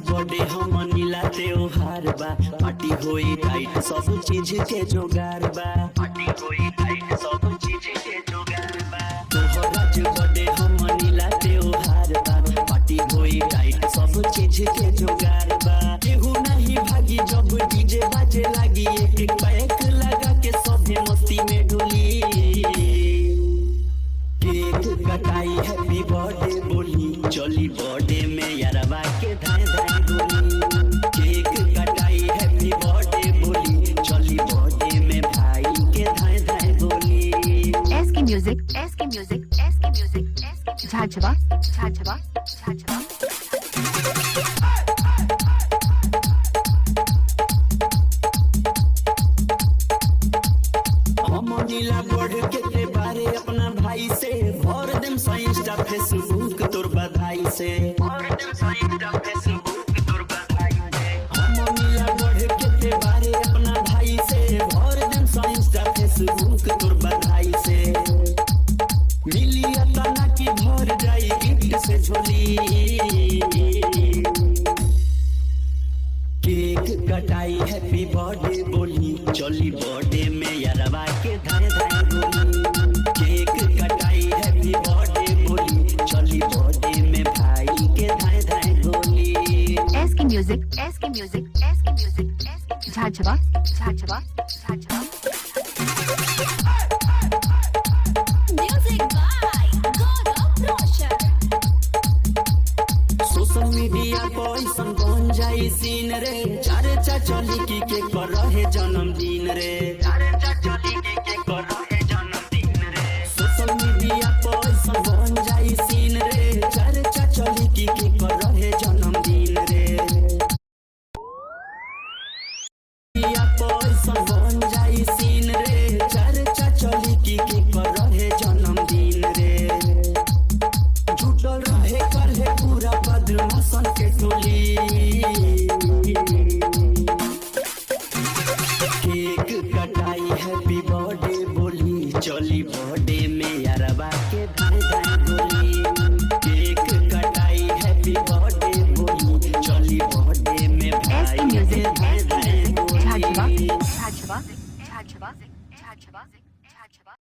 Birthday हम नीला त्योहार बा, पार्टी होई टाइट सब चीज के जोगार बा, पार्टी होई टाइट सब चीज के जोगार बा। तोहरा बर्थडे हम नीला त्योहार बा, पार्टी होई टाइट सब चीज के जोगार बा। केहू नहीं भागी जब डीजे बाजे लागी, एक एक पैक लगा के सभे मस्ती में डोली। केक कटाई हैप्पी बर्थडे बोली, चली बर्थडे में यारबा के धाए धाए गोली। केक कटाई हैप्पी बर्थडे बोली, चली बर्थडे में भाई के धाए धाए गोली। एसके म्यूजिक झाझवा झाझवा झाझवा। हम नीला बढ़ के बारे अपना भाई से भर देम इंस्टा फेसबुक तोर बधाई से, भर देम इंस्टा फेसबुक तोर बधाई से। हम नीला बढ़ के बारे अपना भाई से भर देम इंस्टा फेसबुक तोर बधाई से। मिली अतना की भर जाई गिफ्ट से झोली। केक कटाई हैप्पी बर्थडे बोली, चली बर्थडे में यारबा के धाए धाए गोली। केक कटाई हैप्पी बर्थडे बोली, चली बर्थडे में भाई के धाए धाए गोली। एसके म्यूजिक झाझवा झाझवा झाझवा। सोशल मीडिया पर ऐसन बन जाई सीन रे, चर्चा चली की के कर रहे जन्मदिन रे, चर्चा चली की के कर रहे जन्मदिन रे। सोशल मीडिया पर ऐसन बन जाई सीन रे, चर्चा चली की के कर रहे जन्मदिन रे। मीडिया पर ऐसन बन जाई सीन रे, चर्चा चली की के कर रहे जन्मदिन रे। झूठल रहे करे पूरा बदमाशन के टोली। केक कटाई हैप्पी बर्थडे बोली, चली बर्थडे में यारबा के धाए धाए गोली। केक कटाई हैप्पी बर्थडे बोली, चली बर्थडे में भाई के धाए धाए गोली। झाझवा झाझवा झाझवा झाझवा।